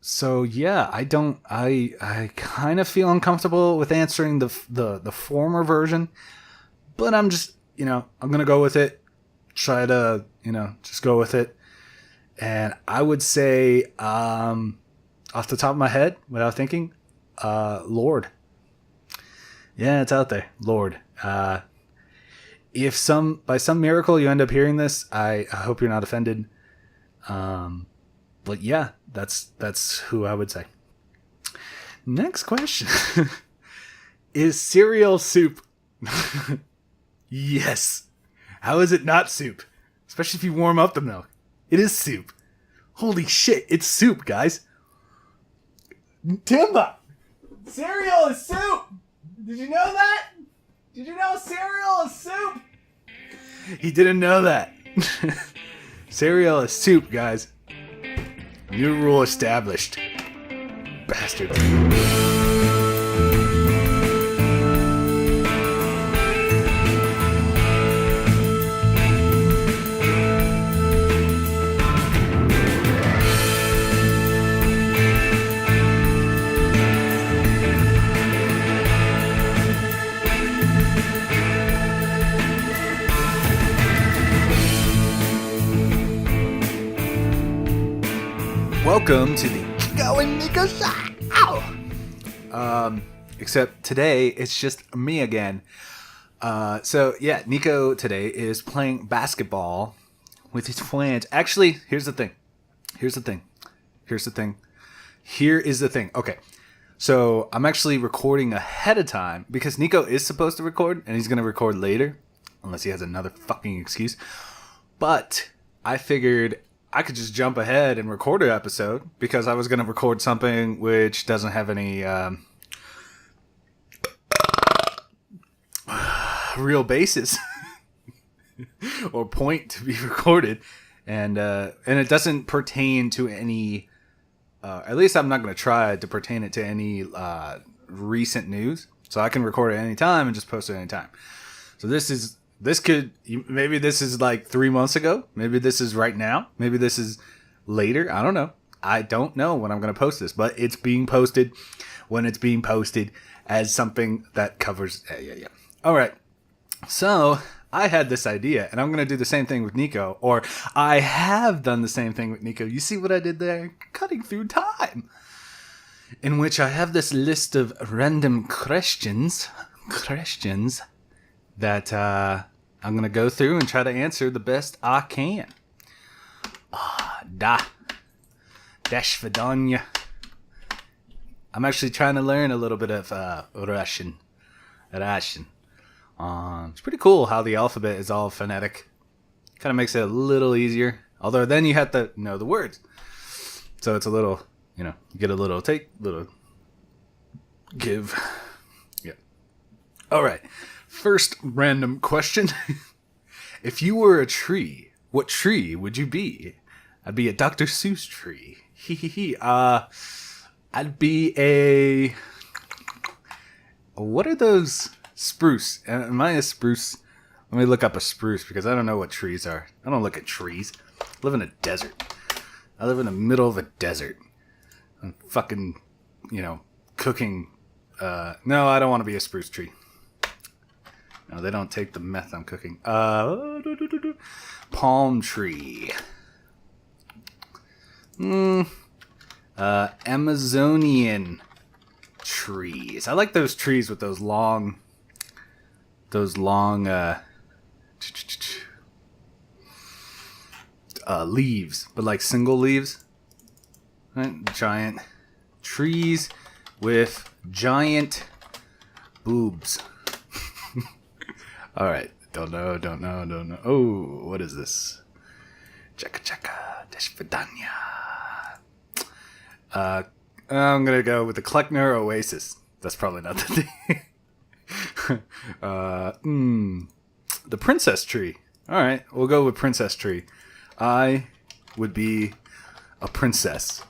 So yeah, I kind of feel uncomfortable with answering the former version, but I'm just, I'm going to go with it. Try to, just go with it. And I would say, off the top of my head, without thinking, Lorde. Yeah, it's out there. Lorde. If by some miracle you end up hearing this, I hope you're not offended. But yeah, that's who I would say. Next question. Is cereal soup? Yes. How is it not soup? Especially if you warm up the milk. It is soup. Holy shit, it's soup, guys. Tymba! Cereal is soup! Did you know that? Did you know cereal is soup? He didn't know that. Cereal is soup, guys. New rule established. Bastard. Welcome to the Guigo and Nico show. Except today it's just me again. So yeah, Nico today is playing basketball with his friends. Actually, here's the thing. Okay. So I'm actually recording ahead of time because Nico is supposed to record and he's going to record later unless he has another fucking excuse. But I figured I could just jump ahead and record an episode because I was going to record something which doesn't have any real basis or point to be recorded, and it doesn't pertain to any. At least I'm not going to try to pertain it to any recent news, so I can record it any time and just post it any time. So maybe this is like 3 months ago. Maybe this is right now. Maybe this is later. I don't know. I don't know when I'm going to post this, but it's being posted when it's being posted as something that covers. Yeah. All right. So I had this idea, and I'm going to do the same thing with Nico, or I have done the same thing with Nico. You see what I did there? Cutting through time. In which I have this list of random questions that I'm going to go through and try to answer the best I can. Dash Vidanya. I'm actually trying to learn a little bit of Russian. It's pretty cool how the alphabet is all phonetic. Kind of makes it a little easier. Although then you have to know the words. So it's a little, you get a little take, little give. Yeah. All right. First random question. If you were a tree, what tree would you be? I'd be a Dr. Seuss tree. I'd be a... What are those? Spruce. Am I a spruce? Let me look up a spruce because I don't know what trees are. I don't look at trees. I live in a desert. I live in the middle of a desert. I'm fucking, cooking. No, I don't want to be a spruce tree. No, they don't take the meth I'm cooking. Palm tree. Amazonian trees. I like those trees with those long leaves, but like single leaves. Right? Giant trees with giant boobs. All right. Don't know. Oh, what is this? Chaka Dash Vidanya. I'm gonna go with the Kleckner Oasis. That's probably not the thing. The Princess Tree. All right, we'll go with Princess Tree. I would be a princess.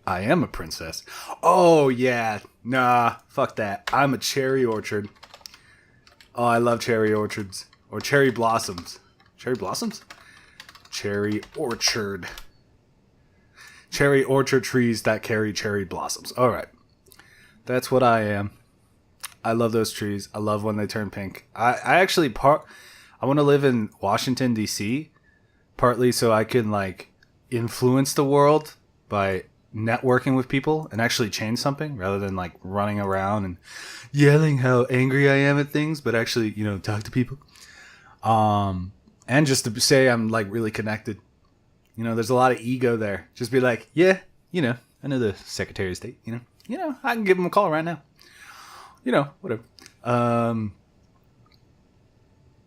I am a princess. Oh yeah, nah, fuck that. I'm a cherry orchard. Oh, I love cherry orchards or cherry blossoms. Cherry blossoms? Cherry orchard. Cherry orchard trees that carry cherry blossoms. All right. That's what I am. I love those trees. I love when they turn pink. I actually I want to live in Washington, D.C., partly so I can like influence the world by networking with people and actually change something rather than like running around and yelling how angry I am at things, but actually, talk to people. And just to say I'm like really connected. There's a lot of ego there. Just be like, yeah, I know the Secretary of State, I can give him a call right now. Whatever.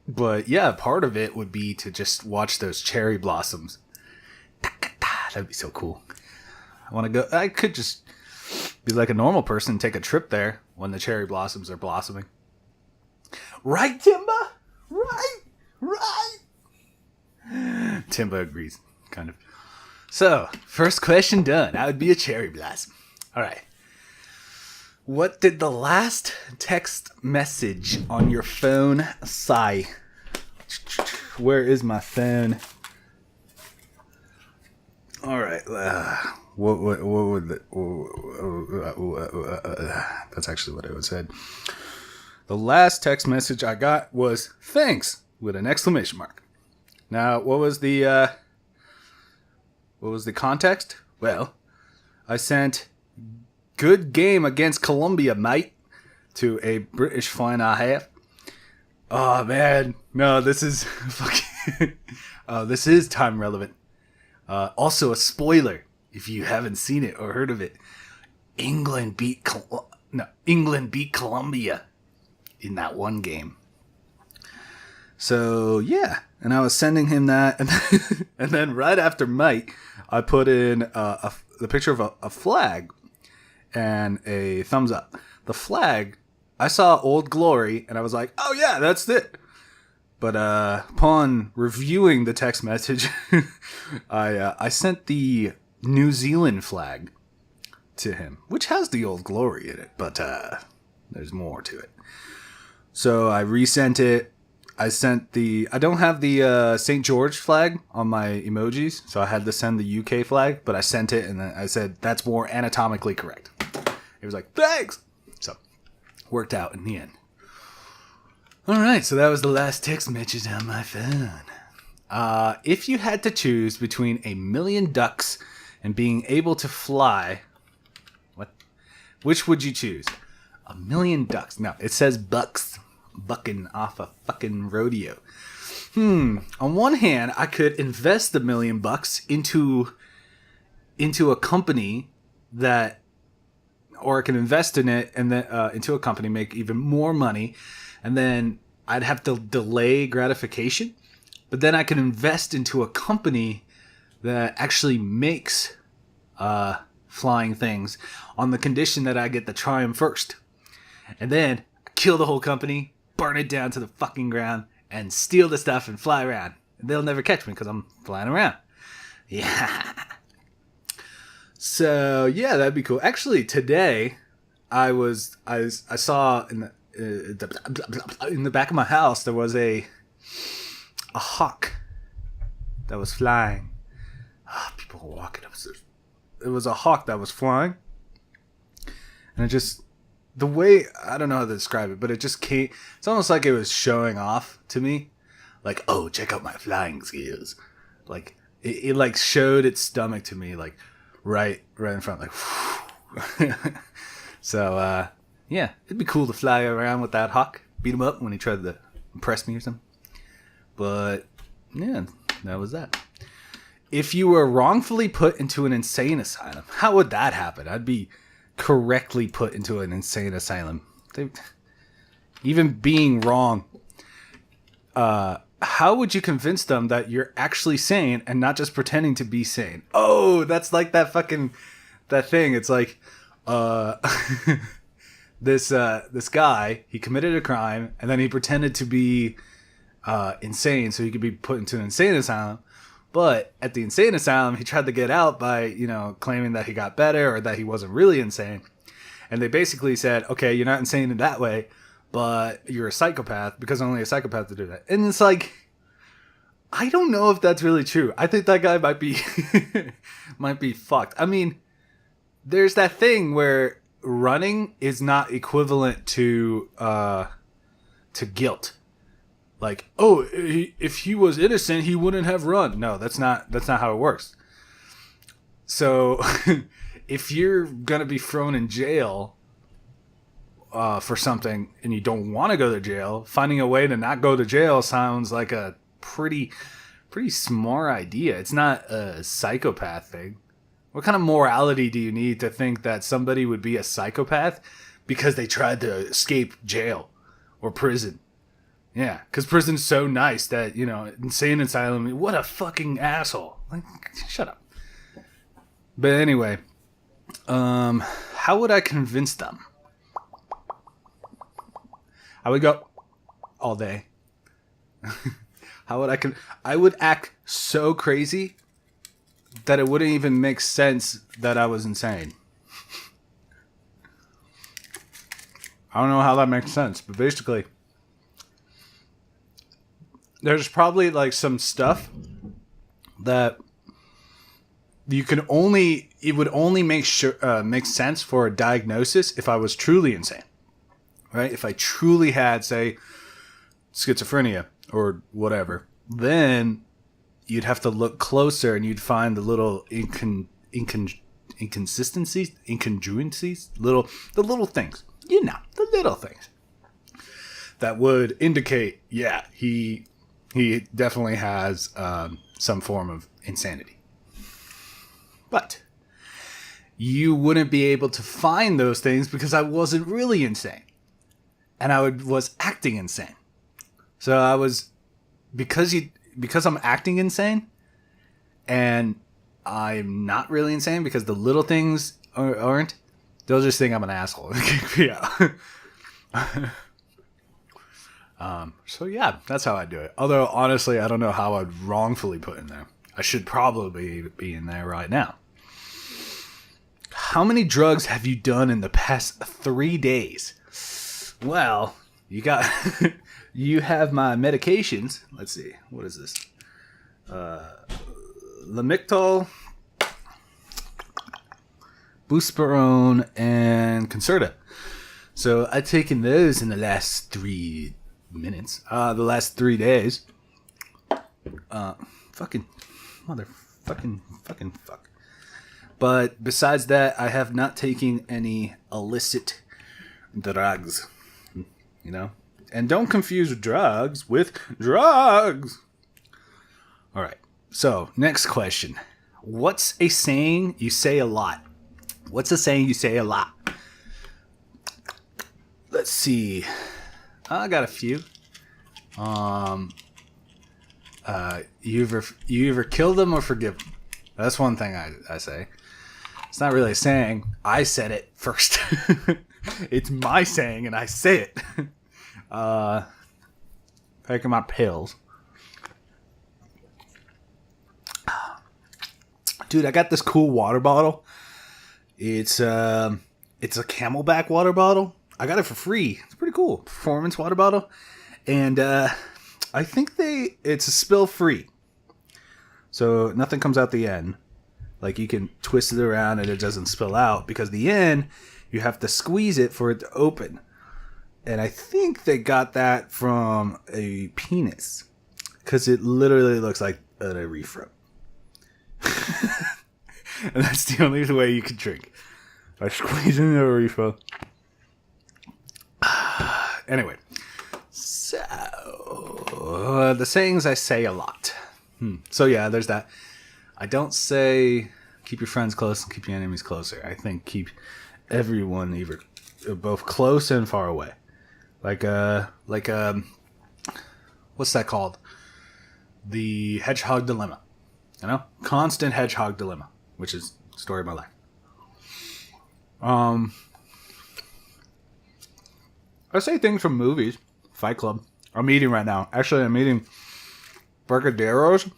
But yeah, part of it would be to just watch those cherry blossoms. That'd be so cool. I want to go. I could just be like a normal person, take a trip there when the cherry blossoms are blossoming. Right, Tymba? Right. Tymba agrees, kind of. So, first question done. That would be a cherry blossom. All right. What did the last text message on your phone say? Where is my phone? All right. What would that's actually what I would said. The last text message I got was thanks with an exclamation mark. Now, what was the context? Well, I sent good game against Colombia, mate, to a British fan I have. Oh man, no, this is fucking. This is time relevant. Also, a spoiler if you haven't seen it or heard of it. England beat Colombia in that one game. So yeah, and I was sending him that, and then right after Mike, I put in the picture of a flag and a thumbs up. The flag, I saw Old Glory, and I was like, oh yeah, that's it. But upon reviewing the text message, I sent the New Zealand flag to him, which has the Old Glory in it, but there's more to it. So I resent it. I don't have the St. George flag on my emojis, so I had to send the UK flag, but I sent it, and then I said, that's more anatomically correct. He was like, thanks! So, worked out in the end. Alright, so that was the last text message on my phone. If you had to choose between 1,000,000 ducks and being able to fly, which would you choose? 1,000,000 ducks. No, it says bucks. Bucking off a fucking rodeo. On one hand, I could invest $1,000,000 into a company or I can invest in it and then into a company, make even more money, and then I'd have to delay gratification. But then I can invest into a company that actually makes flying things on the condition that I get to try them first, and then kill the whole company, burn it down to the fucking ground, and steal the stuff and fly around. They'll never catch me because I'm flying around. Yeah. So yeah, that'd be cool. Actually, today I saw in the back of my house there was a hawk that was flying. People were walking upstairs. It was a hawk that was flying, and it just. The way, I don't know how to describe it, but it just came, it's almost like it was showing off to me. Like, oh, check out my flying skills. Like, it like showed its stomach to me, like, right in front, like, So, yeah, it'd be cool to fly around with that hawk, beat him up when he tried to impress me or something. But, yeah, that was that. If you were wrongfully put into an insane asylum, how would that happen? I'd be correctly put into an insane asylum. Even being wrong, how would you convince them that you're actually sane and not just pretending to be sane? Oh, that's like that thing. It's like this guy, he committed a crime and then he pretended to be insane so he could be put into an insane asylum. But at the insane asylum, he tried to get out by, claiming that he got better or that he wasn't really insane. And they basically said, okay, you're not insane in that way, but you're a psychopath because only a psychopath would do that. And it's like, I don't know if that's really true. I think that guy might be might be fucked. I mean, there's that thing where running is not equivalent to guilt. Like, oh, if he was innocent, he wouldn't have run. No, that's not how it works. So, if you're gonna be thrown in jail for something and you don't want to go to jail, finding a way to not go to jail sounds like a pretty smart idea. It's not a psychopath thing. What kind of morality do you need to think that somebody would be a psychopath because they tried to escape jail or prison? Yeah, because prison's so nice that, you know, insane asylum, what a fucking asshole. Like, shut up. But anyway, how would I convince them? I would go all day. How would I would act so crazy that it wouldn't even make sense that I was insane. I don't know how that makes sense, but basically, there's probably like some stuff that it would only make sense for a diagnosis if I was truly insane, right? If I truly had, say, schizophrenia or whatever, then you'd have to look closer and you'd find the little inconsistencies, incongruencies, the little things, you know, the little things that would indicate, yeah, he definitely has some form of insanity. But you wouldn't be able to find those things because I wasn't really insane, and I was acting insane. So I was because I'm acting insane, and I'm not really insane because the little things aren't. They'll just think I'm an asshole. Yeah. So yeah, that's how I do it. Although honestly, I don't know how I'd wrongfully put in there. I should probably be in there right now. How many drugs have you done in the past 3 days? Well, you have my medications. Let's see. What is this? Lamictal, Buspirone, and Concerta. So I've taken those in the last 3 minutes. The last 3 days. Fucking fuck. But besides that, I have not taken any illicit drugs. You know? And don't confuse drugs with drugs. Alright. So, next question. What's a saying you say a lot? What's a saying you say a lot? Let's see. I got a few. You either kill them or forgive them. That's one thing I say. It's not really a saying. I said it first. It's my saying and I say it. Taking my pills. Dude, I got this cool water bottle. It's a Camelback water bottle. I got it for free. It's pretty cool. Performance water bottle. And I think it's a spill free. So nothing comes out the end. Like you can twist it around and it doesn't spill out, because the end you have to squeeze it for it to open. And I think they got that from a penis, because it literally looks like an urethra. And that's the only way you can drink, by squeezing the urethra. Anyway, so the sayings I say a lot. So yeah, there's that. I don't say keep your friends close and keep your enemies closer. I think keep everyone either both close and far away. Like what's that called? The hedgehog dilemma. You know? Constant hedgehog dilemma, which is the story of my life. I say things from movies. Fight Club. I'm eating right now. Actually, I'm eating Brigadeiros.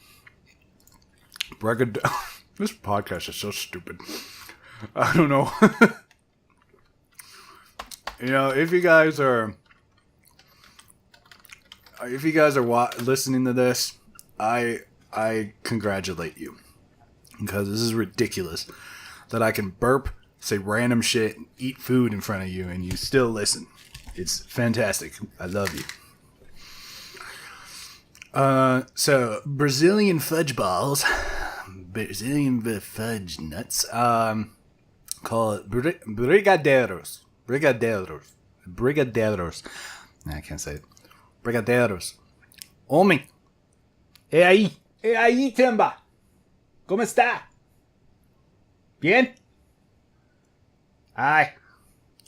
This podcast is so stupid. I don't know. You know, if you guys are listening to this, I congratulate you, because this is ridiculous that I can burp, say random shit, and eat food in front of you, and you still listen. It's fantastic. I love you. So Brazilian fudge balls, Brazilian fudge nuts, call it brigadeiros. I can't say it. Brigadeiros. Homem. E aí, Tymba. Como está? Bien? Hi.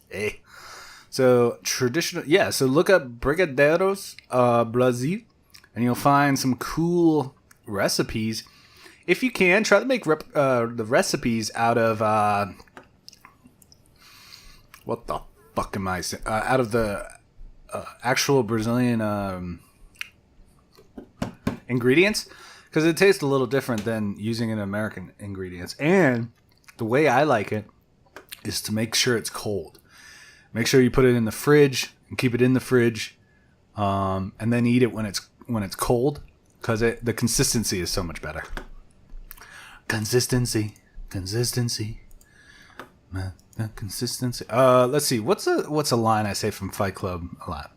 Hey. So traditional, yeah. So look up brigadeiros, Brazil, and you'll find some cool recipes. If you can, try to make the recipes out of what the fuck am I saying? Out of the actual Brazilian ingredients, because it tastes a little different than using an American ingredients. And the way I like it is to make sure it's cold. Make sure you put it in the fridge and keep it in the fridge, and then eat it when it's cold, because the consistency is so much better. Consistency. Consistency. Let's see. What's a line I say from Fight Club a lot?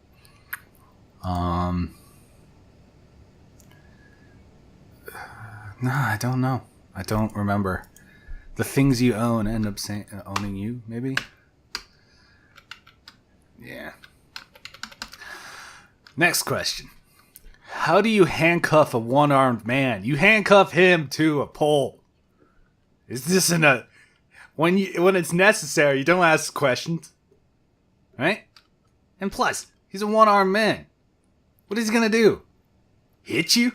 No, I don't know. I don't remember. The things you own end up owning you, maybe? Yeah. Next question. How do you handcuff a one-armed man? You handcuff him to a pole. Is this when it's necessary, you don't ask questions. Right? And plus, he's a one-armed man. What is he gonna do? Hit you?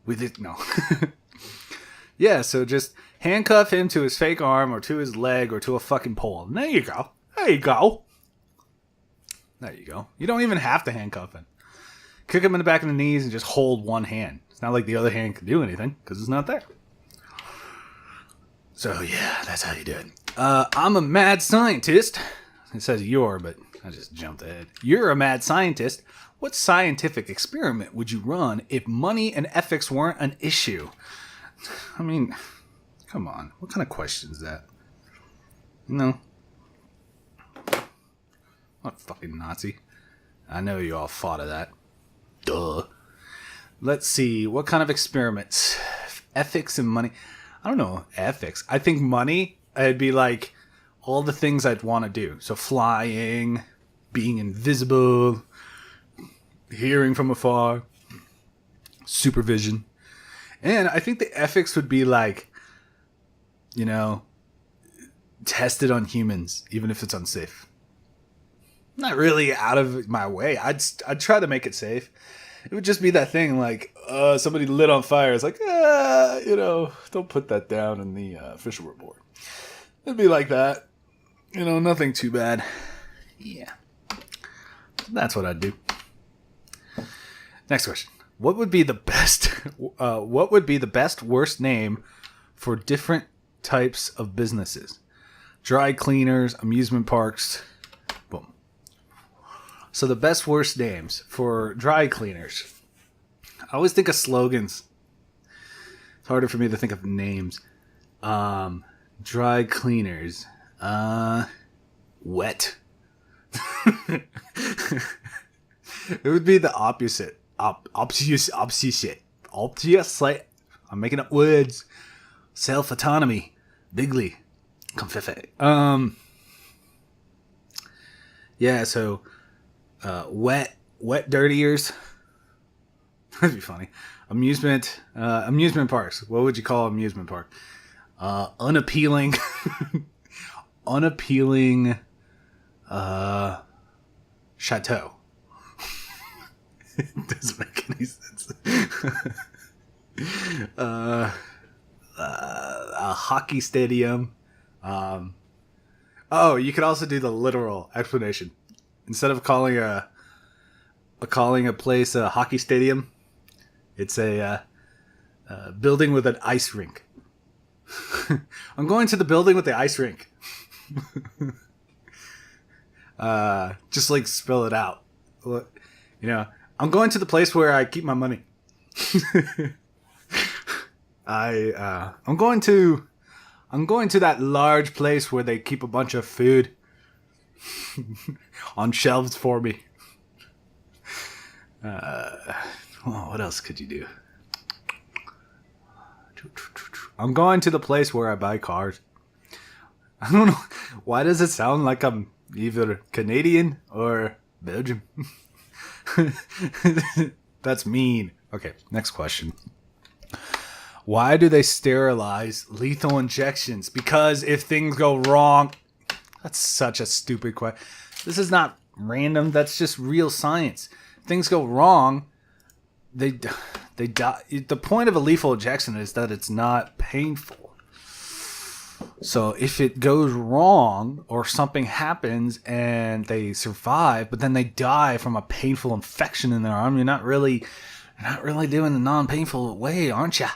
With it? No. Yeah, so just handcuff him to his fake arm or to his leg or to a fucking pole. And there you go. There you go. There you go. You don't even have to handcuff him. Kick him in the back of the knees and just hold one hand. It's not like the other hand can do anything because it's not there. So yeah, that's how you do it. I'm a mad scientist. It says you're, but I just jumped ahead. You're a mad scientist. What scientific experiment would you run if money and ethics weren't an issue? I mean, come on. What kind of question is that? No. What fucking Nazi. I know you all thought of that. Duh. Let's see. What kind of experiments? Ethics and money. I don't know. Ethics. I think money, it'd be like all the things I'd want to do. So flying, being invisible, hearing from afar, supervision. And I think the ethics would be like, tested on humans, even if it's unsafe. Not really out of my way. I'd try to make it safe. It would just be that thing like somebody lit on fire. It's like, don't put that down in the official report. It'd be like that. Nothing too bad. Yeah. That's what I'd do. Next question. What would be the best worst name for different types of businesses? Dry cleaners, amusement parks. Boom. So the best worst names for dry cleaners. I always think of slogans. It's harder for me to think of names. Dry cleaners. Wet. It would be the opposite. Opposite. I'm making up words. Self-autonomy. Bigly. Confife. Yeah, so wet dirtiers. That'd be funny. Amusement parks. What would you call an amusement park? Unappealing. Unappealing chateau. It doesn't make any sense. A hockey stadium. You could also do the literal explanation. Instead of calling a place a hockey stadium, it's a building with an ice rink. I'm going to the building with the ice rink. Just like spell it out. I'm going to the place where I keep my money. I'm going to that large place where they keep a bunch of food on shelves for me. What else could you do? I'm going to the place where I buy cars. I don't know. Why does it sound like I'm either Canadian or Belgium? That's mean. Okay, next question. Why do they sterilize lethal injections? Because if things go wrong... That's such a stupid question. This is not random. That's just real science. If things go wrong, they die. The point of a lethal injection is that it's not painful. So if it goes wrong or something happens and they survive, but then they die from a painful infection in their arm, you're not really doing the non-painful way, aren't you?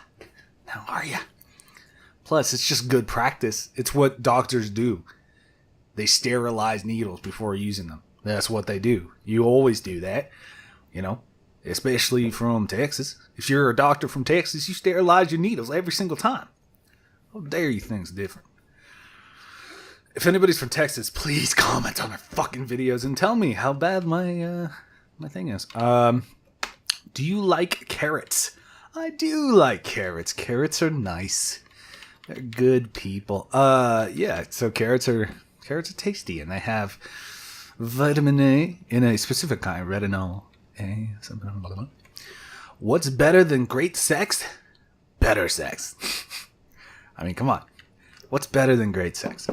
Now, are you? Plus, it's just good practice. It's what doctors do. They sterilize needles before using them. That's what they do. You always do that, especially from Texas. If you're a doctor from Texas, you sterilize your needles every single time. How dare you think it's different? If anybody's from Texas, please comment on our fucking videos and tell me how bad my thing is. Do you like carrots? I do like carrots. Carrots are nice. They're good people. Yeah, so carrots are tasty, and they have vitamin A in a specific kind, retinol A, something like that. What's better than great sex? Better sex. I mean, come on. What's better than great sex?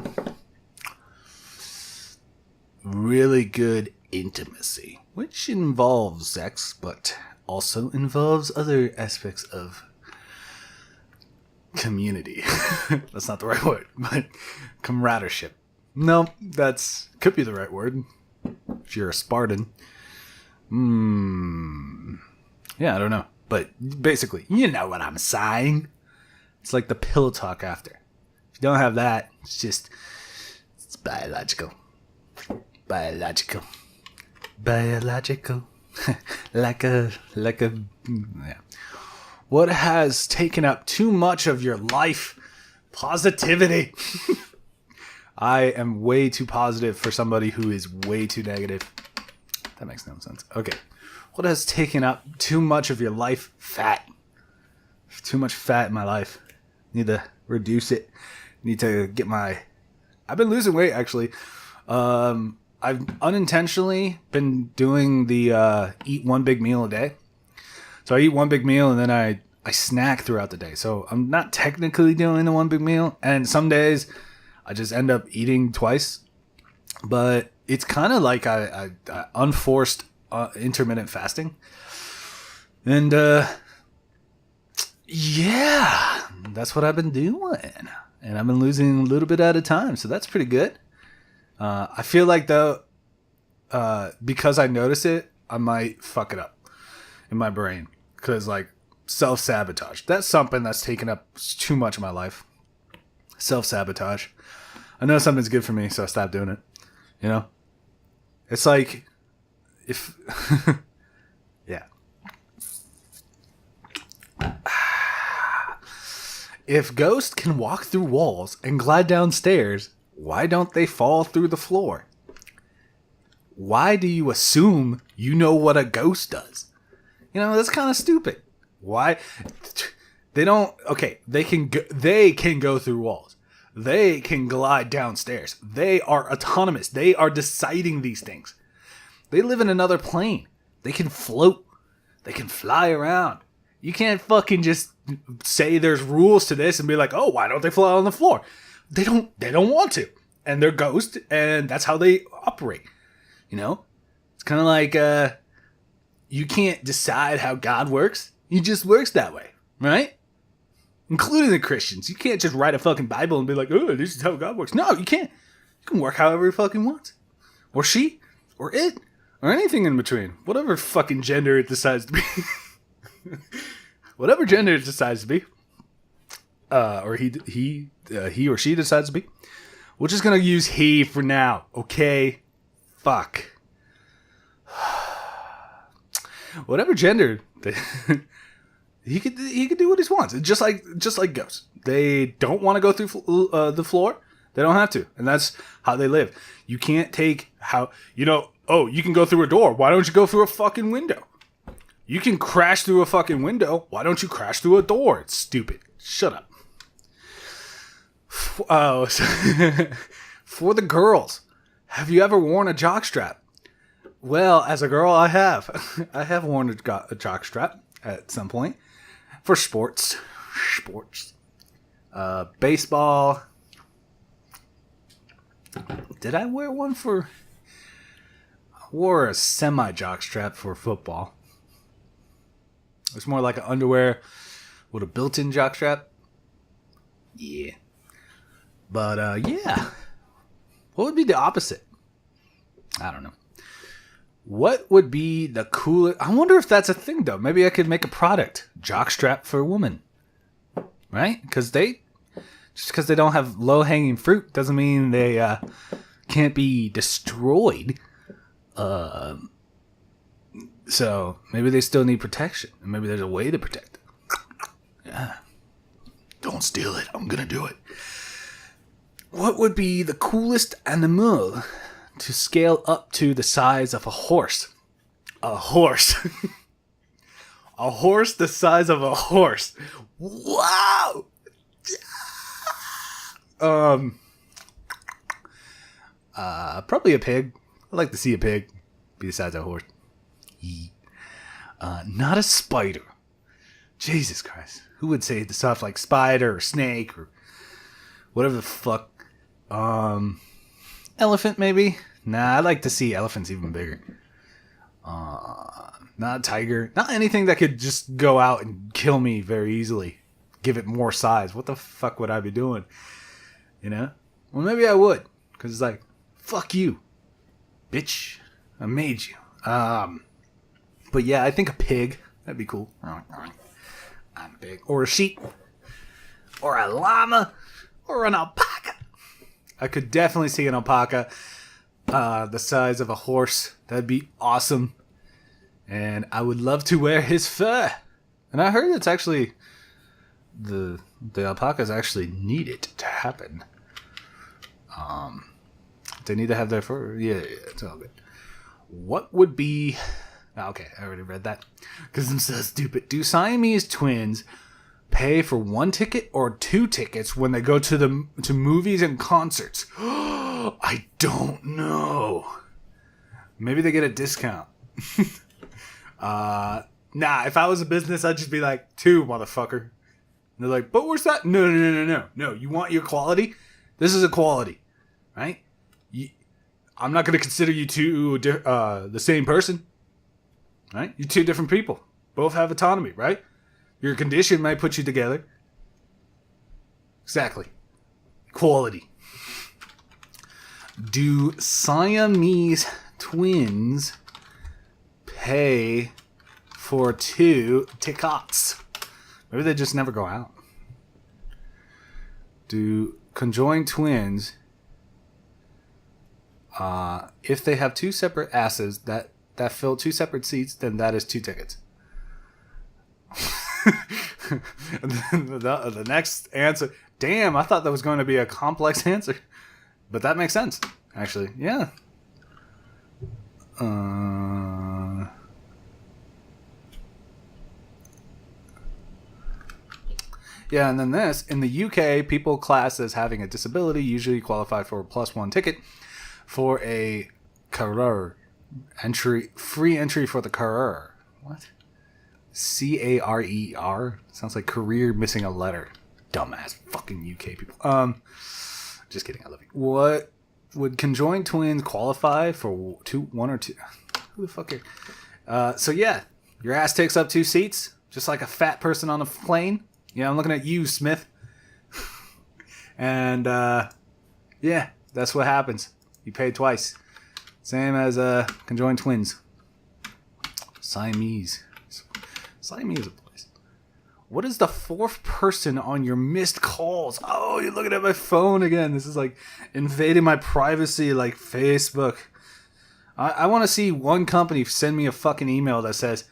Really good intimacy, which involves sex, but also involves other aspects of community. That's not the right word, but camaraderie. No, could be the right word. If you're a Spartan. Yeah, I don't know. But basically, you know what I'm saying. It's like the pillow talk after. If you don't have that, it's biological. Biological. like a yeah. What has taken up too much of your life? Positivity. I am way too positive for somebody who is way too negative. That makes no sense. Okay. What has taken up too much of your life? Fat. Too much fat in my life. Need to reduce it. Need to get I've been losing weight, actually. I've unintentionally been doing the eat one big meal a day. So I eat one big meal and then I snack throughout the day. So I'm not technically doing the one big meal. And some days I just end up eating twice. But it's kind of like I unforced intermittent fasting. And yeah, that's what I've been doing. And I've been losing a little bit at a time. So that's pretty good. I feel like, though, because I notice it, I might fuck it up in my brain. Because, self-sabotage. That's something that's taken up too much of my life. Self-sabotage. I know something's good for me, so I stopped doing it. It's like, if... yeah. If ghosts can walk through walls and glide down stairs, why don't they fall through the floor? Why do you assume you know what a ghost does? That's kind of stupid. Why? They don't... Okay, they can go through walls. They can glide downstairs. They are autonomous. They are deciding these things. They live in another plane. They can float. They can fly around. You can't fucking just say there's rules to this and be like, oh, why don't they fly on the floor? They don't want to. And they're ghosts, and that's how they operate. It's kind of like you can't decide how God works. He just works that way, right? Including the Christians. You can't just write a fucking Bible and be like, oh, this is how God works. No, you can't. You can work however you fucking want. Or she, or it, or anything in between. Whatever fucking gender it decides to be. Whatever gender it decides to be. Or he or she decides to be. We're just going to use he for now, okay? Fuck. Whatever gender he could do what he wants. Just like ghosts. They don't want to go through the floor. They don't have to, and that's how they live. You can't take you can go through a door. Why don't you go through a fucking window? You can crash through a fucking window. Why don't you crash through a door? It's stupid. Shut up. Oh, for the girls, have you ever worn a jockstrap? Well, as a girl, I have. I have worn a jockstrap at some point for sports. Baseball. Did I wear one for... I wore a semi-jockstrap for football. It's more like an underwear with a built-in jockstrap. Yeah. But, yeah. What would be the opposite? I don't know. What would be the coolest... I wonder if that's a thing, though. Maybe I could make a product. Jockstrap for women. Right? Because just because they don't have low-hanging fruit doesn't mean they can't be destroyed. So maybe they still need protection. And maybe there's a way to protect them. Yeah. Don't steal it. I'm going to do it. What would be the coolest animal to scale up to the size of a horse? A horse. A horse the size of a horse. Wow. Probably a pig. I'd like to see a pig be the size of a horse. Not a spider. Jesus Christ. Who would say the stuff like spider or snake or whatever the fuck? Elephant maybe? Nah, I'd like to see elephants even bigger. Not a tiger. Not anything that could just go out and kill me very easily. Give it more size. What the fuck would I be doing? You know? Well, maybe I would. Because it's like, fuck you. Bitch. I made you. But yeah, I think a pig. That'd be cool. I'm a pig. Or a sheep. Or a llama. Or an alpaca. I could definitely see an alpaca. The size of a horse. That'd be awesome. And I would love to wear his fur. And I heard it's actually... The alpacas actually need it to happen. They need to have their fur. Yeah, it's all good. What would be... Okay, I already read that. Because I'm so stupid. Do Siamese twins pay for one ticket or two tickets when they go to movies and concerts? I don't know. Maybe they get a discount. Nah, if I was a business, I'd just be like, two, motherfucker. And they're like, but where's that? No. You want your quality? This is a quality, right? I'm not going to consider you two the same person, right? You're two different people. Both have autonomy, right? Your condition might put you together. Exactly. Quality. Do Siamese twins pay for two tickets? Maybe they just never go out. Do conjoined twins, if they have two separate asses that fill two separate seats, then that is two tickets. And then the next answer, damn, I thought that was going to be a complex answer, but that makes sense, actually. Yeah. Yeah, and then this, in the UK, people classed as having a disability usually qualify for a +1 ticket for a career free entry for the career. What? CARER? Sounds like career missing a letter. Dumbass fucking UK people. Just kidding, I love you. What would conjoined twins qualify for one or two? Who the fuck are... So yeah, your ass takes up two seats, just like a fat person on a plane. Yeah, I'm looking at you, Smith. And, yeah, that's what happens. You pay twice. Same as conjoined twins. Siamese. Siamese is a place. What is the fourth person on your missed calls? Oh, you're looking at my phone again. This is like invading my privacy like Facebook. I want to see one company send me a fucking email that says,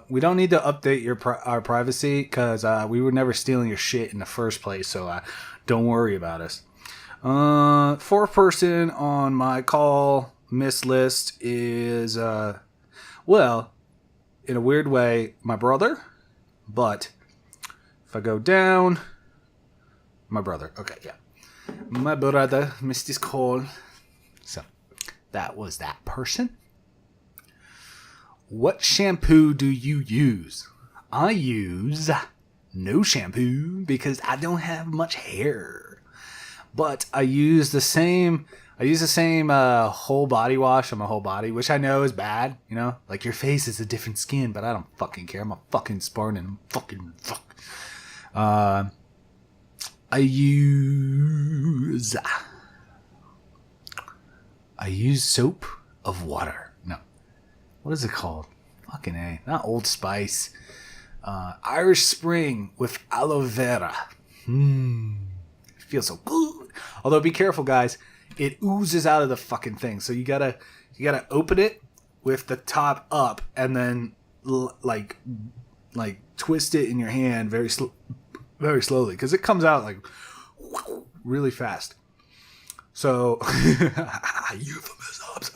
We don't need to update our privacy because we were never stealing your shit in the first place. So don't worry about us. Fourth person on my call miss list is, well, in a weird way, my brother. But if I go down, my brother. Okay, yeah. My brother missed his call. So that was that person. What shampoo do you use? I use no shampoo because I don't have much hair. But I use the same whole body wash on my whole body, which I know is bad, you know? Like your face is a different skin, but I don't fucking care. I'm a fucking Spartan. Fuck. I use soap of water. No. What is it called? Fucking A. Not Old Spice. Irish Spring with aloe vera. It feels so good. Although be careful, guys. It oozes out of the fucking thing. So you gotta open it with the top up and then like twist it in your hand very slowly because it comes out like really fast. So euphemisms.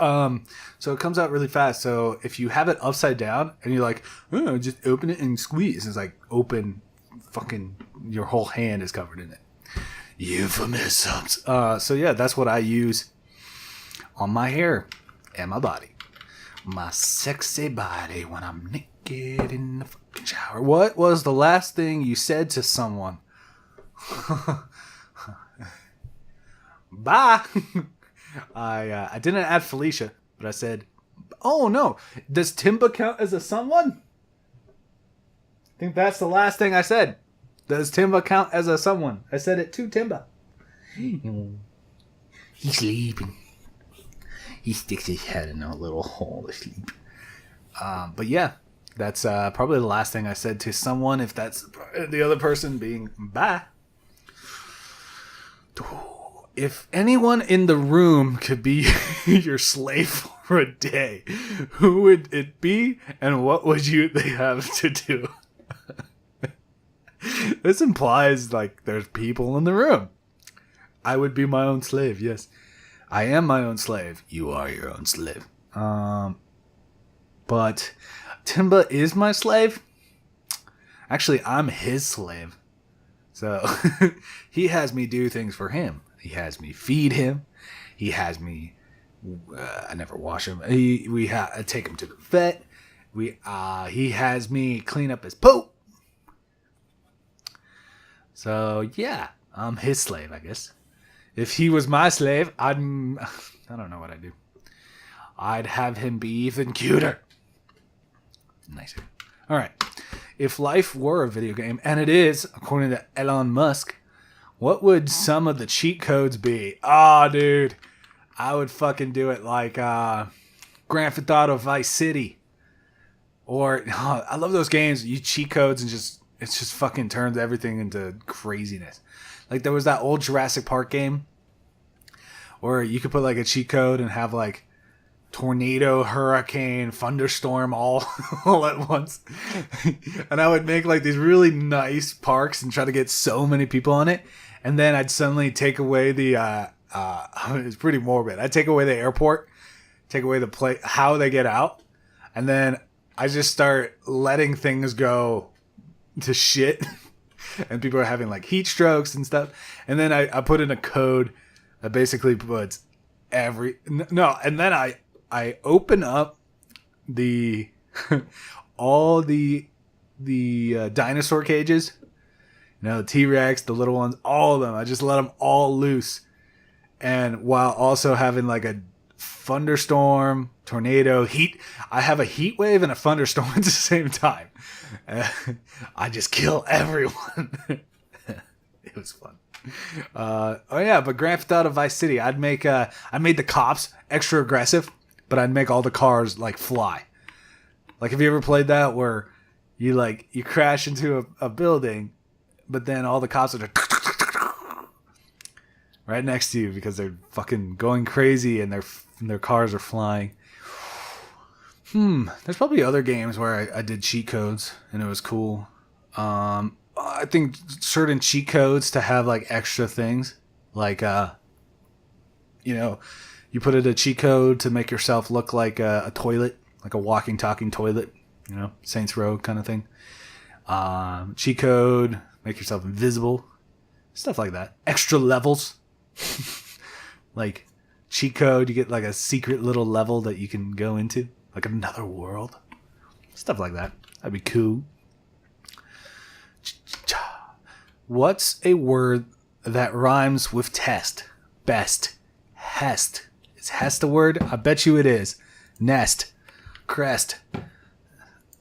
So it comes out really fast. So if you have it upside down and you're like, oh, just open it and squeeze, it's like open, fucking your whole hand is covered in it. Euphemisms. So yeah, that's what I use on my hair and my body, my sexy body when I'm naked in the fucking shower. What was the last thing you said to someone? Bye. I didn't add Felicia, but I said, oh no, does Tymba count as a someone? I think that's the last thing I said. Does Tymba count as a someone? I said it to Tymba. He's sleeping. He sticks his head in a little hole to sleep. But yeah, that's probably the last thing I said to someone, if that's the other person being bye. If anyone in the room could be your slave for a day, who would it be and what would they have to do? This implies like there's people in the room. I would be my own slave, yes. I am my own slave. You are your own slave. But Tymba is my slave. Actually, I'm his slave. So he has me do things for him. He has me feed him. He has me. I never wash him. I take him to the vet. He has me clean up his poop. So yeah, I'm his slave, I guess. If he was my slave, I don't know what I'd do. I'd have him be even cuter. Nicer. All right. If life were a video game, and it is, according to Elon Musk, what would some of the cheat codes be? Oh, dude. I would fucking do it like Grand Theft Auto Vice City. Or, I love those games. You cheat codes and it just fucking turns everything into craziness. Like there was that old Jurassic Park game where you could put like a cheat code and have like tornado, hurricane, thunderstorm all at once. And I would make like these really nice parks and try to get so many people on it. And then I'd suddenly take away the, it's pretty morbid. I'd take away the airport, take away the how they get out. And then I just start letting things go to shit. And people are having like heat strokes and stuff. And then I put in a code that basically puts and then I open up the all the dinosaur cages, the T-Rex, the little ones, all of them. I just let them all loose, and while also having like a thunderstorm, tornado, heat. I have a heat wave and a thunderstorm at the same time. I just kill everyone. It was fun. But Grand Theft Auto Vice City, I made the cops extra aggressive, but I'd make all the cars like fly. Like, have you ever played that where you crash into a building, but then all the cops are right next to you because they're fucking going crazy and their cars are flying. There's probably other games where I did cheat codes and it was cool. I think certain cheat codes to have like extra things, like you put in a cheat code to make yourself look like a toilet, like a walking, talking toilet. Saints Row kind of thing. Cheat code, make yourself invisible, stuff like that. Extra levels, like cheat code, you get like a secret little level that you can go into, like another world, stuff like that. That'd be cool. What's a word that rhymes with test? Best. Hest. Is Hest a word? I bet you it is. Nest. Crest.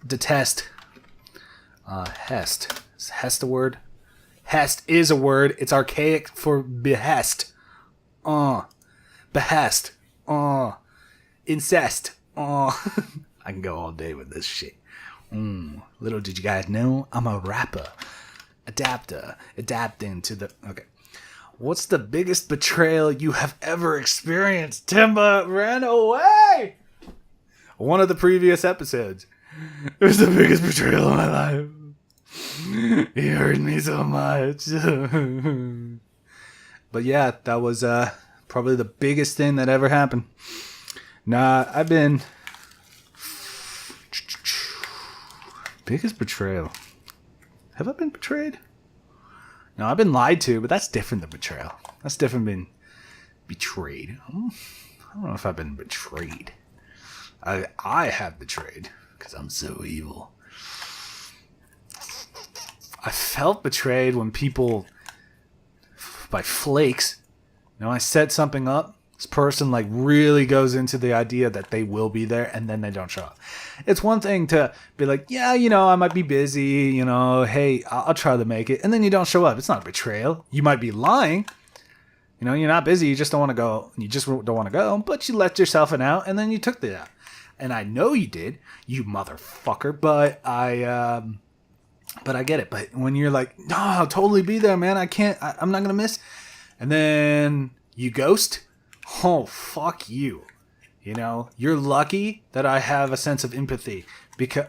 Detest. Hest. Is Hest a word? Hest is a word. It's archaic for behest. Behest. Incest. I can go all day with this shit. Little did you guys know, I'm a rapper. Adapting to the... Okay. What's the biggest betrayal you have ever experienced? Tymba ran away! One of the previous episodes. It was the biggest betrayal of my life. He hurt me so much. But yeah, that was probably the biggest thing that ever happened. Nah, I've been... Biggest betrayal. Have I been betrayed? No, I've been lied to, but that's different than betrayal. That's different than betrayed. I don't know if I've been betrayed. I have betrayed because I'm so evil. I felt betrayed when people, by flakes, I set something up. This person like really goes into the idea that they will be there and then they don't show up. It's one thing to be like, yeah, I might be busy, hey, I'll try to make it. And then you don't show up. It's not a betrayal. You might be lying. You're not busy. You just don't want to go. You just don't want to go. But you let yourself an out and then you took the out. And I know you did, you motherfucker. But I get it. But when you're like, no, I'll totally be there, man. I'm not going to miss. And then you ghost. Oh, fuck you. You're lucky that I have a sense of empathy because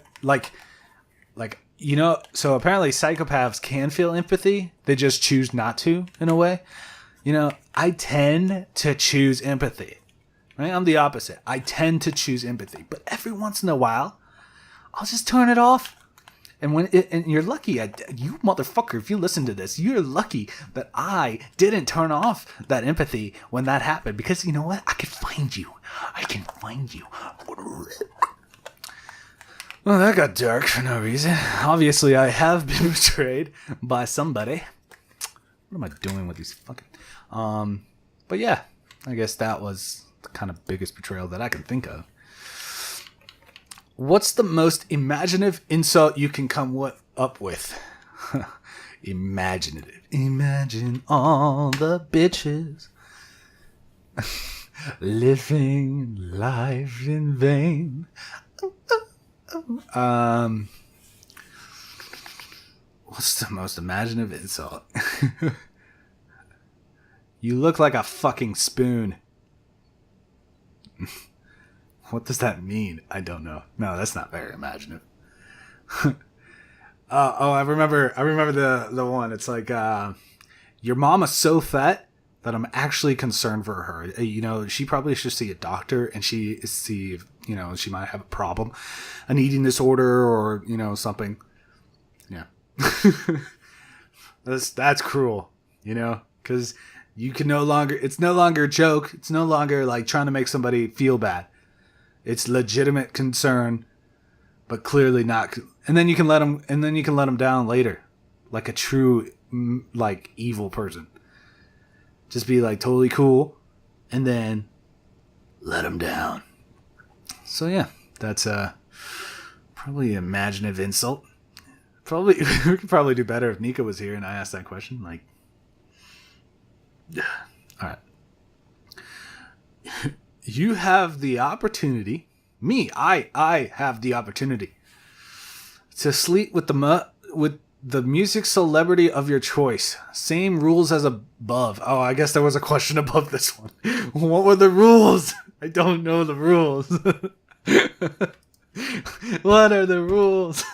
so apparently psychopaths can feel empathy. They just choose not to in a way. I tend to choose empathy, right? I'm the opposite. I tend to choose empathy, but every once in a while I'll just turn it off. And and you're lucky, you motherfucker, if you listen to this, you're lucky that I didn't turn off that empathy when that happened. Because you know what? I can find you. Well, that got dark for no reason. Obviously, I have been betrayed by somebody. What am I doing with these fucking... But yeah, I guess that was the kind of biggest betrayal that I can think of. What's the most imaginative insult you can come up with? Imaginative. Imagine all the bitches living life in vain. What's the most imaginative insult? You look like a fucking spoon. What does that mean? I don't know. No, that's not very imaginative. I remember the one. It's like, your mom is so fat that I'm actually concerned for her. She probably should see a doctor and see if, she might have a problem, an eating disorder or, something. Yeah. That's cruel, because it's no longer a joke. It's no longer like trying to make somebody feel bad. It's legitimate concern, but clearly not. And then you can let them down later, like a true like evil person. Just be like totally cool, and then let them down. So yeah, that's probably an imaginative insult. Probably we could probably do better if Nico was here and I asked that question. Like, all right. You have the opportunity. I have the opportunity to sleep with the music celebrity of your choice. Same rules as above. Oh, I guess there was a question above this one. What were the rules? I don't know the rules. What are the rules?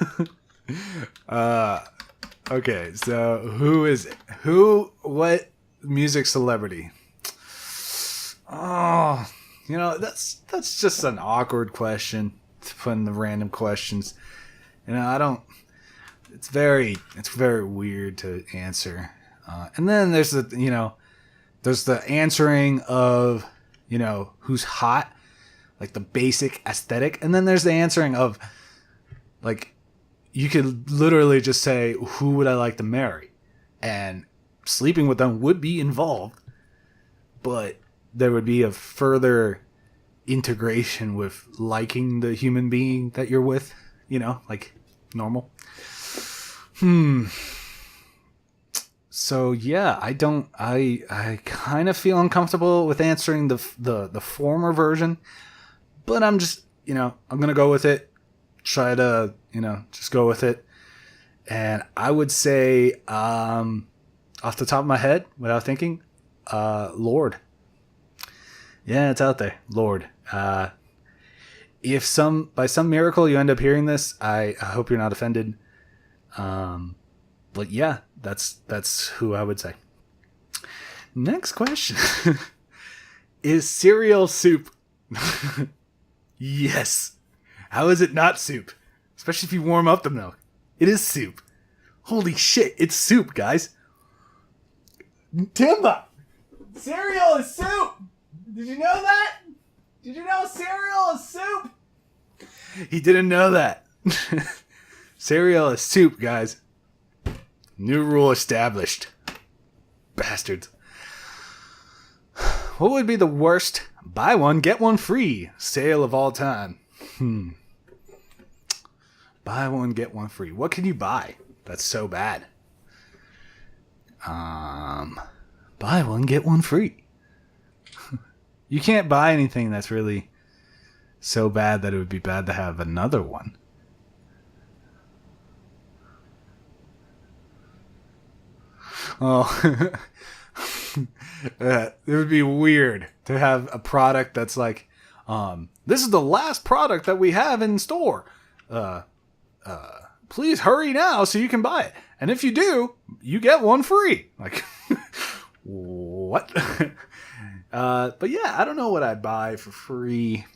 Okay, so what music celebrity? Oh, that's just an awkward question to put in the random questions. I don't. It's very weird to answer. And then there's there's the answering of, who's hot, like the basic aesthetic, and then there's the answering of, like, you could literally just say, who would I like to marry, and sleeping with them would be involved, but there would be a further integration with liking the human being that you're with, like normal. So yeah, I kind of feel uncomfortable with answering the former version, but I'm just, I'm going to go with it. Try to, just go with it. And I would say, off the top of my head, without thinking, Lorde. Yeah, it's out there. Lorde. If by some miracle you end up hearing this, I hope you're not offended. But yeah, that's who I would say. Next question. Is cereal soup? Yes. How is it not soup? Especially if you warm up the milk. It is soup. Holy shit, it's soup, guys. Tymba! Cereal is soup! Did you know that? Did you know cereal is soup? He didn't know that. Cereal is soup, guys. New rule established. Bastards. What would be the worst buy one, get one free sale of all time? Buy one, get one free. What can you buy that's so bad? Buy one, get one free. You can't buy anything that's really so bad that it would be bad to have another one. Oh, it would be weird to have a product that's like, this is the last product that we have in store. Please hurry now so you can buy it. And if you do, you get one free. Like, what? But yeah, I don't know what I'd buy for free.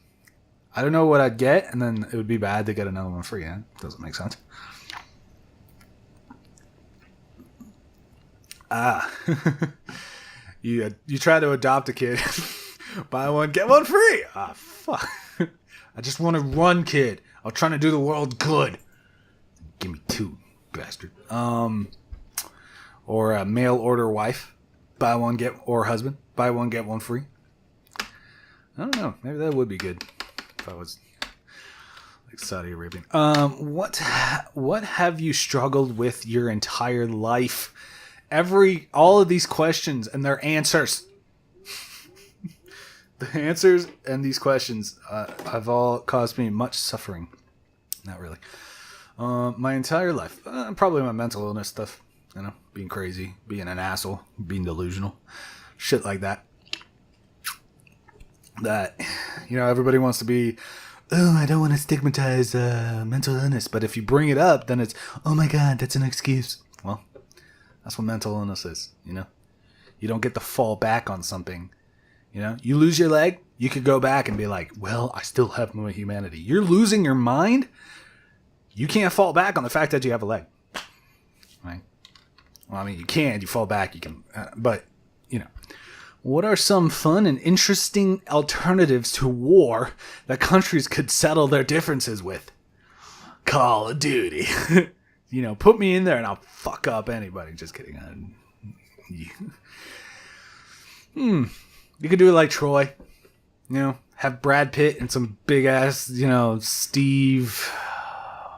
I don't know what I'd get, and then it would be bad to get another one free. Yeah? Doesn't make sense. You try to adopt a kid. Buy one, get one free. Fuck. I just want to run, kid. I'm trying to do the world good. Give me two, bastard. Or a mail order wife. Buy one, or husband. Buy one, get one free. I don't know. Maybe that would be good if I was like Saudi Arabian. What have you struggled with your entire life? All of these questions and their answers. The answers and these questions have all caused me much suffering. Not really. My entire life. Probably my mental illness stuff. Being crazy, being an asshole, being delusional. Shit like that. That, everybody wants to be, oh, I don't want to stigmatize mental illness. But if you bring it up, then it's, oh my God, that's an excuse. Well, that's what mental illness is, You don't get to fall back on something. You lose your leg, you could go back and be like, well, I still have my humanity. You're losing your mind. You can't fall back on the fact that you have a leg. Right? Well, I mean, you can. You fall back, you can. But, what are some fun and interesting alternatives to war that countries could settle their differences with? Call of Duty. Put me in there and I'll fuck up anybody. Just kidding. You could do it like Troy. Have Brad Pitt and some big ass, Steve.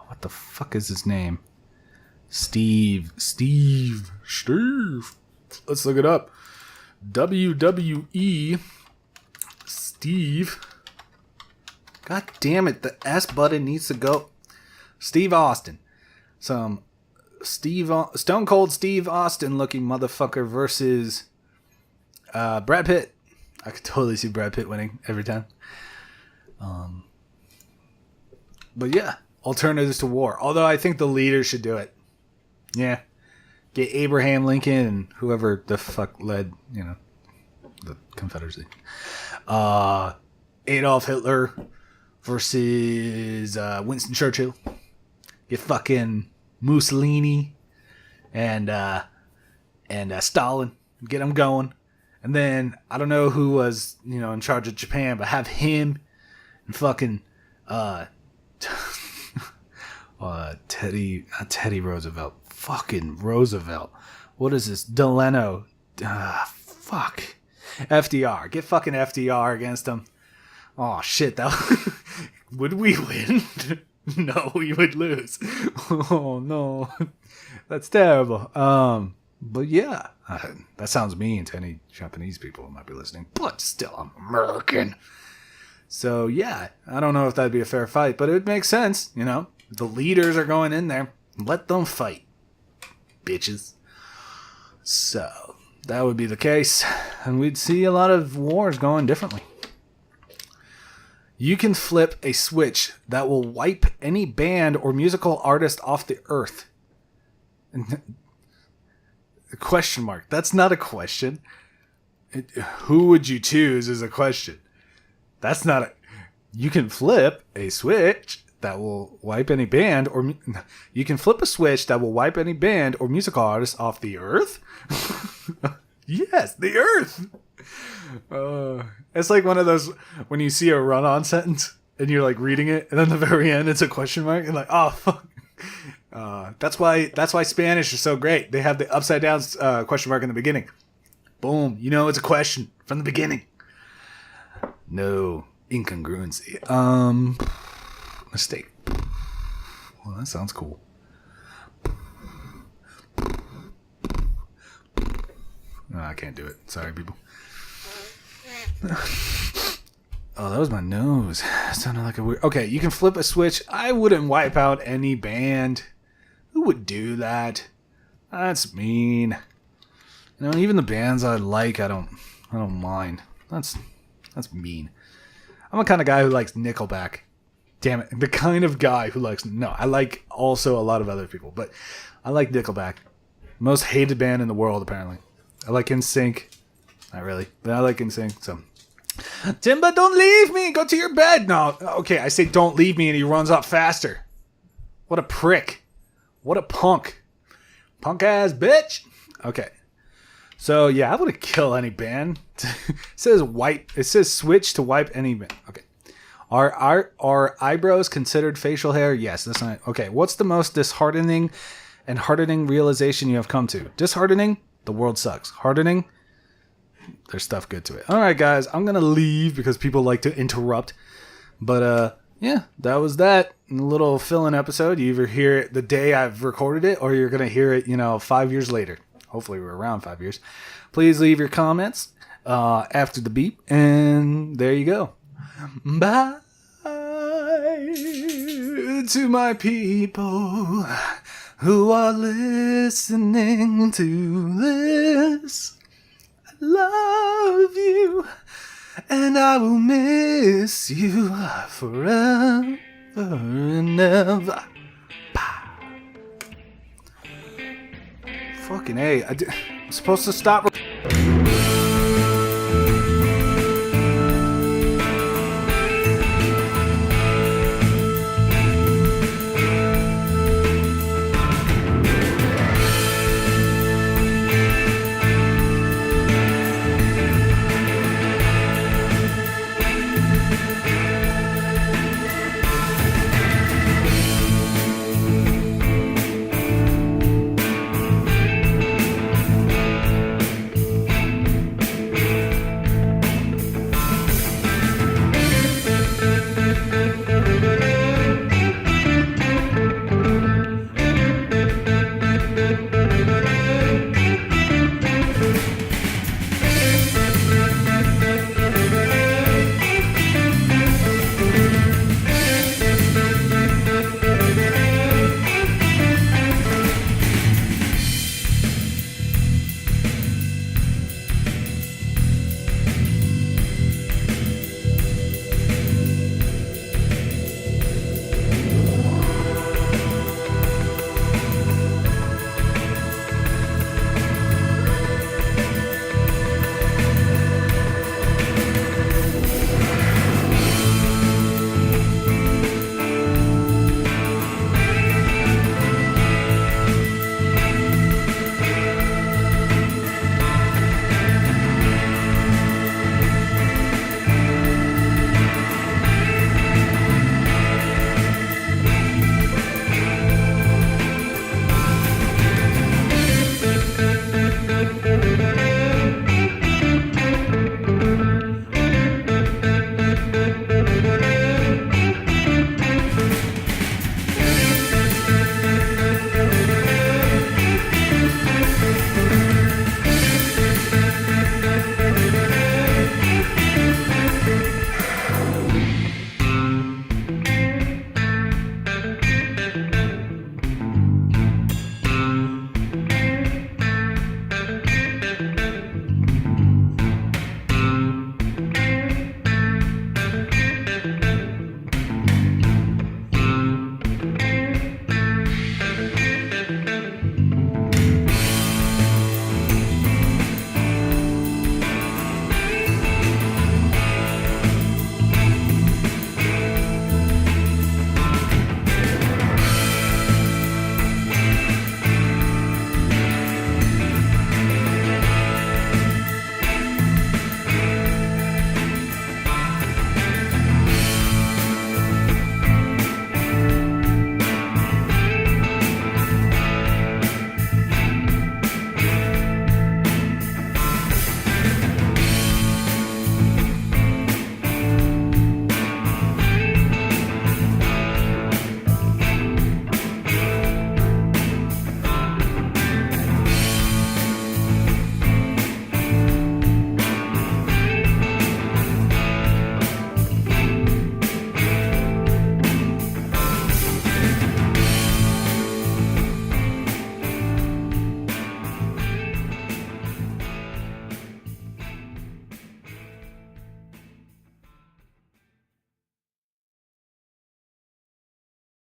What the fuck is his name? Steve. Let's look it up. WWE Steve. God damn it, the S button needs to go. Steve Austin. Some Stone Cold Steve Austin looking motherfucker versus Brad Pitt. I could totally see Brad Pitt winning every time. But yeah, alternatives to war. Although I think the leaders should do it. Yeah. Get Abraham Lincoln and whoever the fuck led, the Confederacy. Adolf Hitler versus Winston Churchill. Get fucking Mussolini and Stalin. Get them going. And then, I don't know who was, in charge of Japan, but have him and fucking Teddy Roosevelt. Fucking Roosevelt. What is this? Delano. Fuck. FDR. Get fucking FDR against him. Oh, shit. Would we win? No, we would lose. Oh, no. That's terrible. But yeah. That sounds mean to any Japanese people who might be listening. But still, I'm American. So, yeah. I don't know if that'd be a fair fight, but it would make sense, The leaders are going in there. Let them fight. Bitches. So, that would be the case. And we'd see a lot of wars going differently. You can flip a switch that will wipe any band or musical artist off the earth. A question mark. That's not a question. Who would you choose is a question. That's not a... You can flip a switch that will wipe any band or... You can flip a switch that will wipe any band or musical artist off the earth? Yes, the earth! It's like one of those when you see a run-on sentence and you're like reading it, and then at the very end it's a question mark, and like, oh fuck. That's why Spanish is so great. They have the upside down question mark in the beginning. Boom, it's a question from the beginning. No incongruency. Mistake. Well, that sounds cool. No, I can't do it. Sorry, people. Oh, that was my nose. It sounded like a weird... Okay, you can flip a switch. I wouldn't wipe out any band. Who would do that? That's mean. Even the bands I like, I don't mind. That's mean. I'm the kind of guy who likes Nickelback. Damn it. The kind of guy who likes... No, I like also a lot of other people, but I like Nickelback. Most hated band in the world, apparently. I like NSYNC. Not really, but I like NSYNC, so... Tymba, don't leave me! Go to your bed! No, okay, I say don't leave me, and he runs off faster. What a prick. What a punk. Punk-ass bitch! Okay. So, yeah, I would kill any band. It says switch to wipe any band. Okay. Are eyebrows considered facial hair? Yes, that's not... Okay, what's the most disheartening and heartening realization you have come to? Disheartening? The world sucks. Heartening? There's stuff good to it. All right, guys, I'm going to leave because people like to interrupt. But, yeah, that was that. A little fill-in episode. You either hear it the day I've recorded it, or you're going to hear it, 5 years later. Hopefully we're around 5 years. Please leave your comments after the beep, and there you go. Bye to my people who are listening to this. I love you, and I will miss you forever and ever. Fucking A. I'm supposed to stop